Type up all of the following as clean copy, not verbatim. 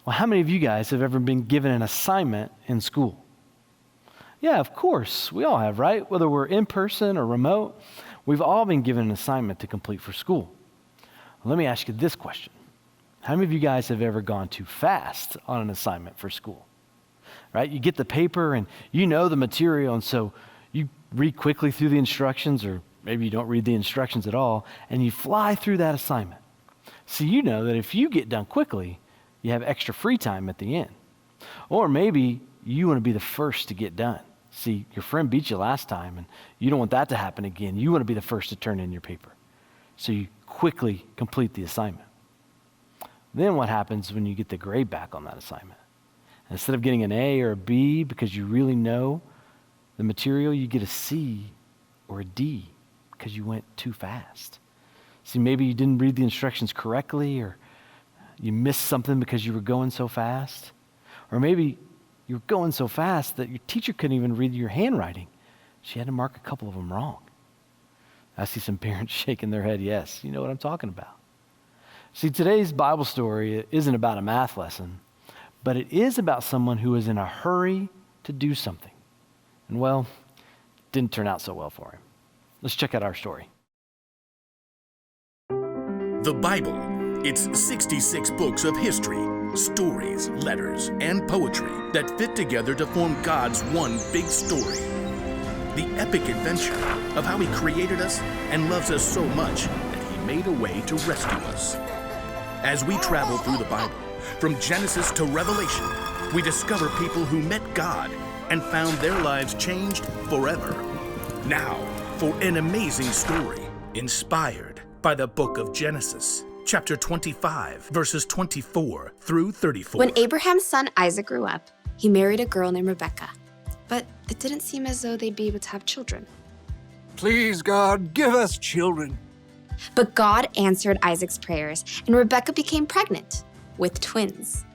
Well, how many of you guys have ever been given an assignment in school? Yeah, of course. We all have, right? Whether we're in person or remote, we've all been given an assignment to complete for school. Well, let me ask you this question. How many of you guys have ever gone too fast on an assignment for school? Right? You get the paper and you know the material, and so you read quickly through the instructions, or maybe you don't read the instructions at all, and you fly through that assignment. So you know that if you get done quickly, you have extra free time at the end. Or maybe you want to be the first to get done. See, your friend beat you last time, and you don't want that to happen again. You want to be the first to turn in your paper. So you quickly complete the assignment. Then what happens when you get the grade back on that assignment? Instead of getting an A or a B because you really know the material, you get a C or a D because you went too fast. See, maybe you didn't read the instructions correctly, or you missed something because you were going so fast. Or maybe you were going so fast that your teacher couldn't even read your handwriting. She had to mark a couple of them wrong. I see some parents shaking their head, yes, you know what I'm talking about. See, today's Bible story isn't about a math lesson, but it is about someone who is in a hurry to do something. And well, it didn't turn out so well for him. Let's check out our story. The Bible. It's 66 books of history, stories, letters, and poetry that fit together to form God's one big story. The epic adventure of how He created us and loves us so much that He made a way to rescue us. As we travel through the Bible, from Genesis to Revelation, we discover people who met God and found their lives changed forever. Now, for an amazing story inspired by the book of Genesis, chapter 25, verses 24 through 34. When Abraham's son Isaac grew up, he married a girl named Rebekah. But it didn't seem as though they'd be able to have children. Please, God, give us children. But God answered Isaac's prayers, and Rebekah became pregnant with twins.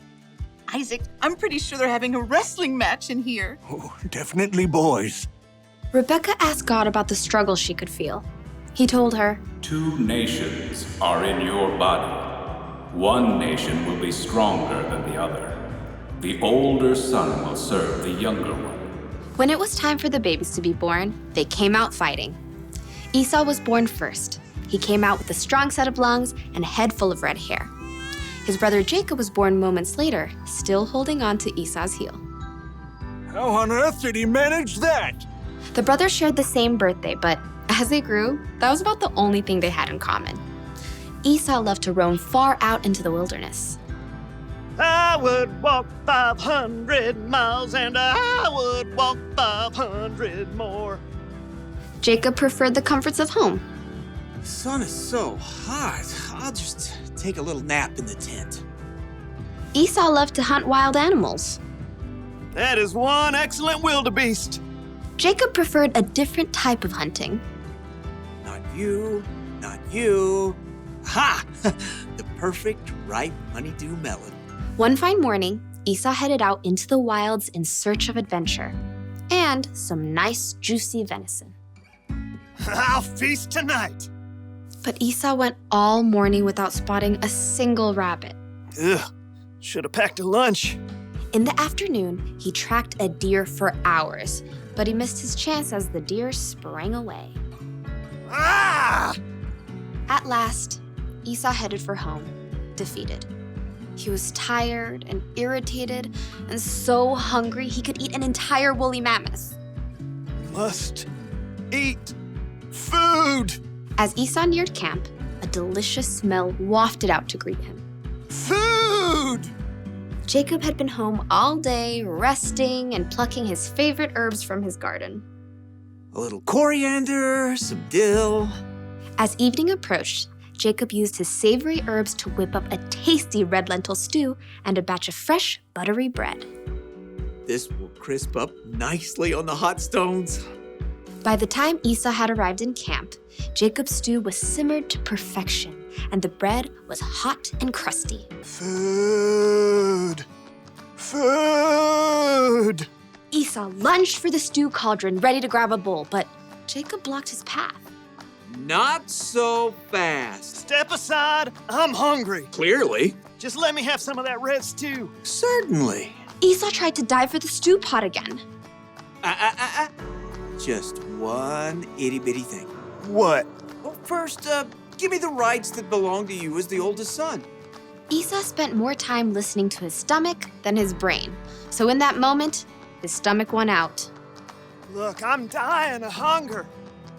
Isaac, I'm pretty sure they're having a wrestling match in here. Oh, definitely boys. Rebekah asked God about the struggle she could feel. He told her, 2 nations are in your body. One nation will be stronger than the other. The older son will serve the younger one. When it was time for the babies to be born, they came out fighting. Esau was born first. He came out with a strong set of lungs and a head full of red hair. His brother Jacob was born moments later, still holding on to Esau's heel. How on earth did he manage that? The brothers shared the same birthday, but as they grew, that was about the only thing they had in common. Esau loved to roam far out into the wilderness. I would walk 500 miles and I would walk 500 more. Jacob preferred the comforts of home. The sun is so hot. I'll just take a little nap in the tent. Esau loved to hunt wild animals. That is one excellent wildebeest. Jacob preferred a different type of hunting. Not you, not you. Ha! The perfect ripe honeydew melon. One fine morning, Esau headed out into the wilds in search of adventure and some nice, juicy venison. I'll feast tonight. But Esau went all morning without spotting a single rabbit. Ugh, should have packed a lunch. In the afternoon, he tracked a deer for hours, but he missed his chance as the deer sprang away. Ah! At last, Esau headed for home, defeated. He was tired and irritated and so hungry he could eat an entire woolly mammoth. Must eat food. As Esau neared camp, a delicious smell wafted out to greet him. Food! Jacob had been home all day, resting and plucking his favorite herbs from his garden. A little coriander, some dill. As evening approached, Jacob used his savory herbs to whip up a tasty red lentil stew and a batch of fresh, buttery bread. This will crisp up nicely on the hot stones. By the time Esau had arrived in camp, Jacob's stew was simmered to perfection, and the bread was hot and crusty. Food! Food! Esau lunged for the stew cauldron, ready to grab a bowl, but Jacob blocked his path. Not so fast. Step aside, I'm hungry. Clearly. Just let me have some of that red stew. Certainly. Esau tried to dive for the stew pot again. Just one itty-bitty thing. What? Well, first, give me the rights that belong to you as the oldest son. Esau spent more time listening to his stomach than his brain. So in that moment, his stomach won out. Look, I'm dying of hunger.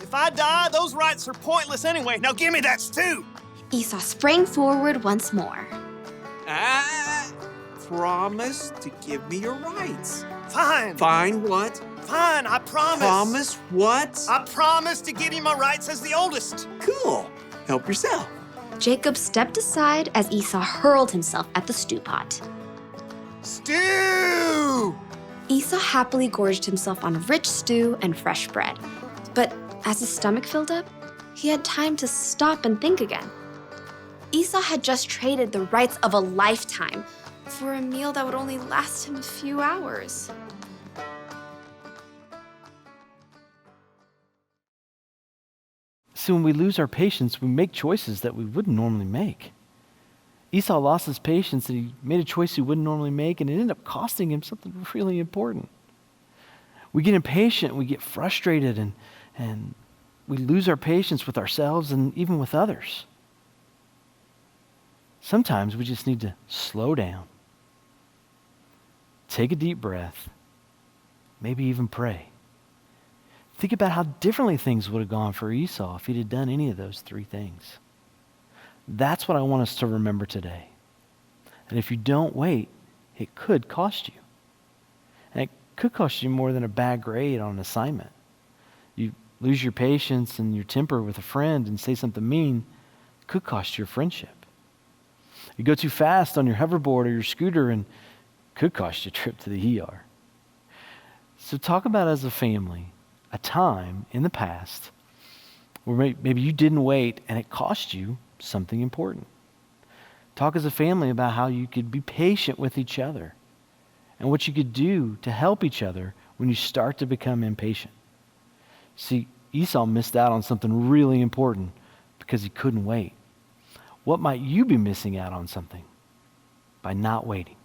If I die, those rights are pointless anyway. Now give me that stew. Esau sprang forward once more. Promise to give me your rights. Fine. Fine what? Fine, I promise. Promise what? I promise to give you my rights as the oldest. Cool. Help yourself. Jacob stepped aside as Esau hurled himself at the stew pot. Stew! Esau happily gorged himself on rich stew and fresh bread. But as his stomach filled up, he had time to stop and think again. Esau had just traded the rights of a lifetime for a meal that would only last him a few hours. See, when we lose our patience, we make choices that we wouldn't normally make. Esau lost his patience and he made a choice he wouldn't normally make, and it ended up costing him something really important. We get impatient, we get frustrated, and we lose our patience with ourselves and even with others. Sometimes we just need to slow down, take a deep breath, maybe even pray. Think about how differently things would have gone for Esau if he'd have done any of those three things. That's what I want us to remember today. And if you don't wait, it could cost you. And it could cost you more than a bad grade on an assignment. You lose your patience and your temper with a friend and say something mean, it could cost you a friendship. You go too fast on your hoverboard or your scooter and it could cost you a trip to the ER. So talk about as a family a time in the past where maybe you didn't wait and it cost you something important. Talk as a family about how you could be patient with each other and what you could do to help each other when you start to become impatient. See, Esau missed out on something really important because he couldn't wait. What might you be missing out on something by not waiting?